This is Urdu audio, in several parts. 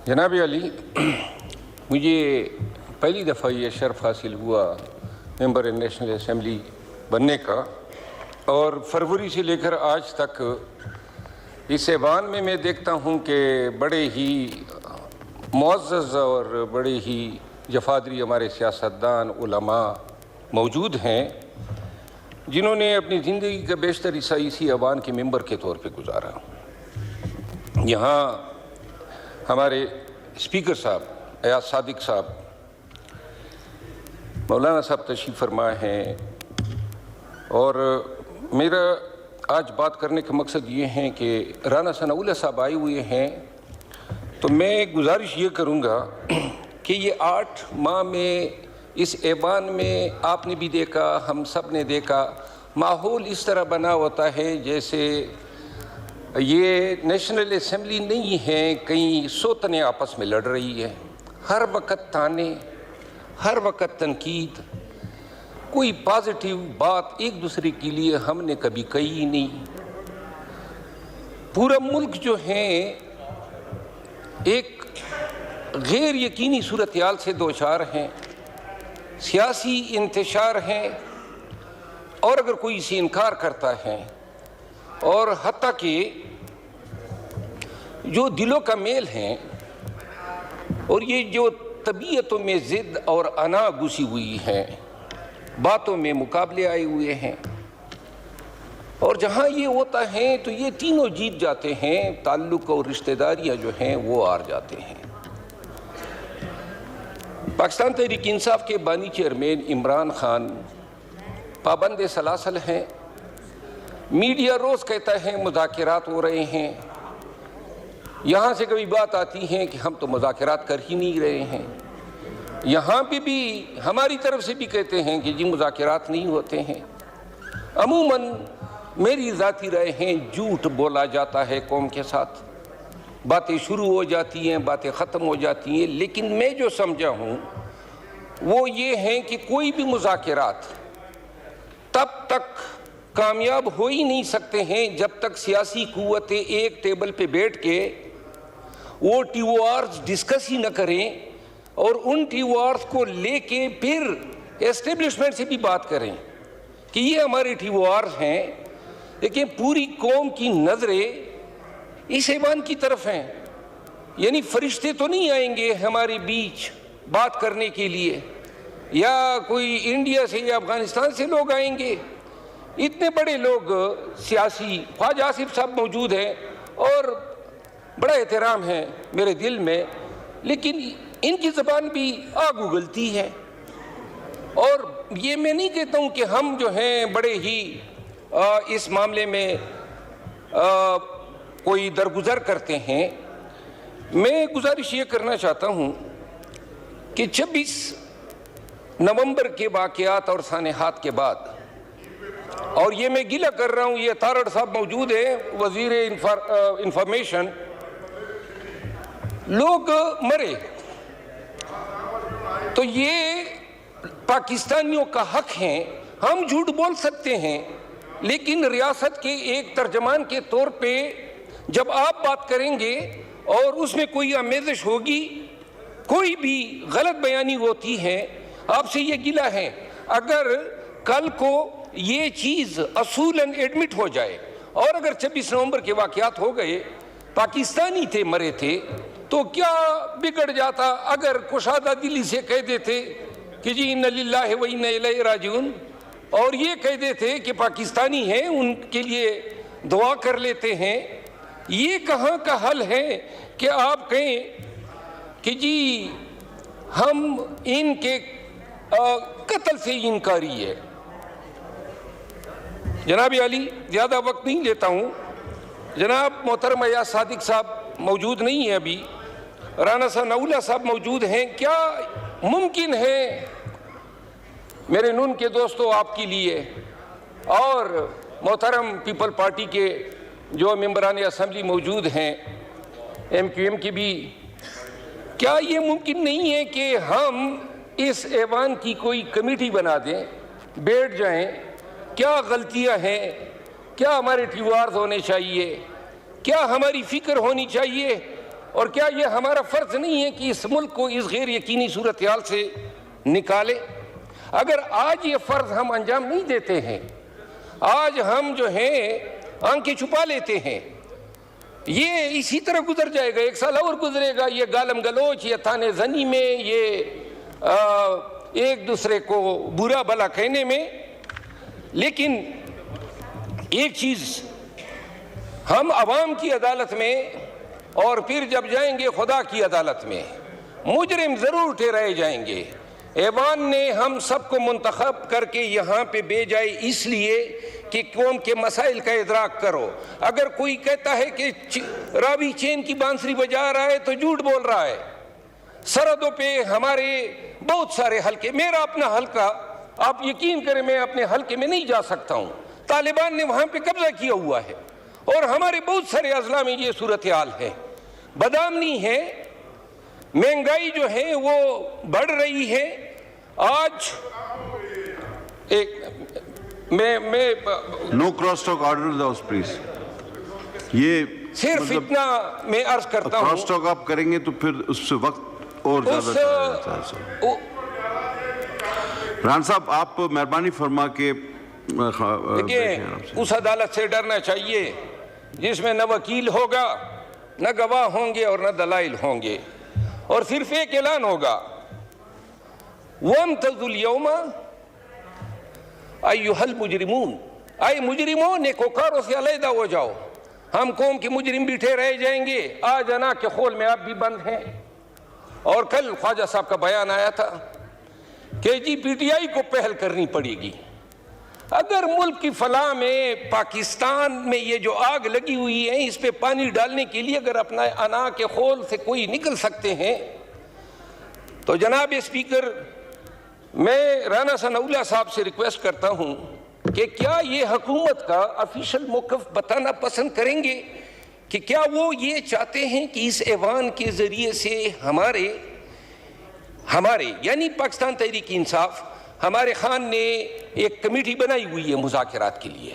جناب علی، مجھے پہلی دفعہ یہ شرف حاصل ہوا ممبر نیشنل اسمبلی بننے کا، اور فروری سے لے کر آج تک اس ایوان میں دیکھتا ہوں کہ بڑے ہی معزز اور بڑے ہی جفادری ہمارے سیاستدان علماء موجود ہیں، جنہوں نے اپنی زندگی کا بیشتر حصہ اسی ایوان کے ممبر کے طور پہ گزارا۔ یہاں ہمارے اسپیکر صاحب ایاز صادق صاحب، مولانا صاحب تشریف فرما ہیں، اور میرا آج بات کرنے کا مقصد یہ ہے کہ رانا ثناء اللہ صاحب آئے ہوئے ہیں، تو میں گزارش یہ کروں گا کہ یہ 8 ماہ میں اس ایوان میں آپ نے بھی دیکھا، ہم سب نے دیکھا، ماحول اس طرح بنا ہوتا ہے جیسے یہ نیشنل اسمبلی نہیں ہے، کئی سوتنیں آپس میں لڑ رہی ہے، ہر وقت تانے، ہر وقت تنقید، کوئی پازیٹیو بات ایک دوسرے کے لیے ہم نے کبھی کہی ہی نہیں۔ پورا ملک جو ہے ایک غیر یقینی صورتحال سے دوچار ہیں، سیاسی انتشار ہیں، اور اگر کوئی اسے انکار کرتا ہے، اور حتیٰ کہ جو دلوں کا میل ہے اور یہ جو طبیعتوں میں ضد اور انا گھسی ہوئی ہے، باتوں میں مقابلے آئے ہوئے ہیں، اور جہاں یہ ہوتا ہے تو یہ تینوں جیت جاتے ہیں، تعلق اور رشتہ داریاں جو ہیں وہ ہار جاتے ہیں۔ پاکستان تحریک انصاف کے بانی چیئرمین عمران خان پابند سلاسل ہیں، میڈیا روز کہتا ہے مذاکرات ہو رہے ہیں، یہاں سے کبھی بات آتی ہے کہ ہم تو مذاکرات کر ہی نہیں رہے ہیں، یہاں پہ بھی ہماری طرف سے بھی کہتے ہیں کہ جی مذاکرات نہیں ہوتے ہیں۔ عموماً میری ذاتی رائے ہیں، جھوٹ بولا جاتا ہے قوم کے ساتھ، باتیں شروع ہو جاتی ہیں، باتیں ختم ہو جاتی ہیں، لیکن میں جو سمجھا ہوں وہ یہ ہے کہ کوئی بھی مذاکرات تب تک کامیاب ہو ہی نہیں سکتے ہیں جب تک سیاسی قوتیں ایک ٹیبل پہ بیٹھ کے وہ ٹی او آرز ڈسکس ہی نہ کریں، اور ان ٹی او آرز کو لے کے پھر اسٹیبلشمنٹ سے بھی بات کریں کہ یہ ہمارے ٹی او آرز ہیں، لیکن پوری قوم کی نظریں اس ایوان کی طرف ہیں، یعنی فرشتے تو نہیں آئیں گے ہمارے بیچ بات کرنے کے لیے، یا کوئی انڈیا سے یا افغانستان سے لوگ آئیں گے، اتنے بڑے لوگ سیاسی، خواجہ آصف صاحب موجود ہیں اور بڑا احترام ہے میرے دل میں، لیکن ان کی زبان بھی آگ اگلتی ہے، اور یہ میں نہیں کہتا ہوں کہ ہم جو ہیں بڑے ہی اس معاملے میں کوئی درگزر کرتے ہیں۔ میں گزارش یہ کرنا چاہتا ہوں کہ 26 نومبر کے واقعات اور سانحات کے بعد، اور یہ میں گلہ کر رہا ہوں، یہ تارڑ صاحب موجود ہیں، وزیر انفارمیشن، لوگ مرے تو یہ پاکستانیوں کا حق ہے، ہم جھوٹ بول سکتے ہیں، لیکن ریاست کے ایک ترجمان کے طور پہ جب آپ بات کریں گے اور اس میں کوئی آمیزش ہوگی، کوئی بھی غلط بیانی ہوتی ہے، آپ سے یہ گلہ ہے، اگر کل کو یہ چیز اصولاً ایڈمٹ ہو جائے، اور اگر 26 نومبر کے واقعات ہو گئے، پاکستانی تھے مرے تھے، تو کیا بگڑ جاتا اگر کشادہ دلی سے کہہ دیتے کہ جی انا للہ و انا الیہ راجعون، اور یہ کہہ دیتے کہ پاکستانی ہیں ان کے لیے دعا کر لیتے ہیں۔ یہ کہاں کا حل ہے کہ آپ کہیں کہ جی ہم ان کے قتل سے انکاری ہے۔ جناب علی، زیادہ وقت نہیں لیتا ہوں، جناب محترم ایاز صادق صاحب موجود نہیں ہیں، ابھی رانا ثناء اللہ صاحب موجود ہیں، کیا ممکن ہے میرے نون کے دوستوں آپ کے لیے، اور محترم پیپل پارٹی کے جو ممبران اسمبلی موجود ہیں، ایم کیو ایم کی بھی، کیا یہ ممکن نہیں ہے کہ ہم اس ایوان کی کوئی کمیٹی بنا دیں، بیٹھ جائیں، کیا غلطیاں ہیں، کیا ہمارے ٹی او آرز ہونے چاہیے، کیا ہماری فکر ہونی چاہیے، اور کیا یہ ہمارا فرض نہیں ہے کہ اس ملک کو اس غیر یقینی صورتحال سے نکالے؟ اگر آج یہ فرض ہم انجام نہیں دیتے ہیں، آج ہم جو ہیں آنکھیں چھپا لیتے ہیں، یہ اسی طرح گزر جائے گا، 1 سال اور گزرے گا، یہ گالم گلوچ، یہ تانے زنی میں، یہ ایک دوسرے کو برا بھلا کہنے میں۔ لیکن ایک چیز، ہم عوام کی عدالت میں اور پھر جب جائیں گے خدا کی عدالت میں، مجرم ضرور ٹھہرائے جائیں گے۔ ایوان نے ہم سب کو منتخب کر کے یہاں پہ بھیجا اس لیے کہ قوم کے مسائل کا ادراک کرو۔ اگر کوئی کہتا ہے کہ راوی چین کی بانسری بجا رہا ہے تو جھوٹ بول رہا ہے۔ سرحدوں پہ ہمارے بہت سارے حلقے، میرا اپنا حلقہ، آپ یقین کریں میں اپنے حلقے میں نہیں جا سکتا ہوں، طالبان نے وہاں پہ قبضہ کیا ہوا ہے، اور ہمارے بہت سارے اضلاع میں یہ صورتحال ہے۔ بدامنی ہے، مہنگائی جو ہے وہ بڑھ رہی ہے۔ آج ایک میں no cross talk order house please. یہ صرف اتنا میں عرض کرتا ہوں، کراس ٹاک آپ کریں گے تو پھر اس سے وقت اور زیادہ چلا جاتا ہے۔ رحان صاحب آپ مہربانی فرما کے دیکھیں، اس عدالت سے ڈرنا چاہیے جس میں نہ وکیل ہوگا، نہ گواہ ہوں گے اور نہ دلائل ہوں گے، اور صرف ایک اعلان ہوگا، وَامْتَزُوا الْيَوْمَ أَيُّهَا الْمُجْرِمُونَ، اے مجرموں نیکوکاروں سے علیحدہ ہو جاؤ، ہم قوم کے مجرم بیٹھے رہ جائیں گے، آج انا کے خول میں آپ بھی بند ہیں۔ اور کل خواجہ صاحب کا بیان آیا تھا کہ جی پی ٹی آئی کو پہل کرنی پڑے گی۔ اگر ملک کی فلاح میں، پاکستان میں یہ جو آگ لگی ہوئی ہے، اس پہ پانی ڈالنے کے لیے اگر اپنا انا کے خول سے کوئی نکل سکتے ہیں تو جناب اسپیکر، میں رانا ثناء اللہ صاحب سے ریکویسٹ کرتا ہوں کہ کیا یہ حکومت کا آفیشل موقف بتانا پسند کریں گے کہ کیا وہ یہ چاہتے ہیں کہ اس ایوان کے ذریعے سے ہمارے یعنی پاکستان تحریک انصاف، ہمارے خان نے ایک کمیٹی بنائی ہوئی ہے مذاکرات کے لیے،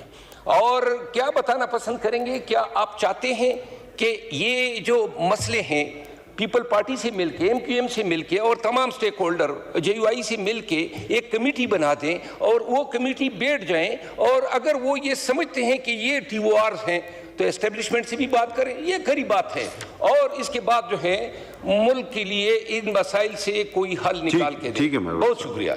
اور کیا بتانا پسند کریں گے، کیا آپ چاہتے ہیں کہ یہ جو مسئلے ہیں پیپل پارٹی سے مل کے، MQM سے مل کے اور تمام سٹیک ہولڈر JUI سے مل کے ایک کمیٹی بنا دیں اور وہ کمیٹی بیٹھ جائیں، اور اگر وہ یہ سمجھتے ہیں کہ یہ TORs ہیں تو اسٹیبلشمنٹ سے بھی بات کریں، یہ کھری بات ہے، اور اس کے بعد جو ہے ملک کے لیے ان مسائل سے کوئی حل نکال کے دیں۔ بہت شکریہ۔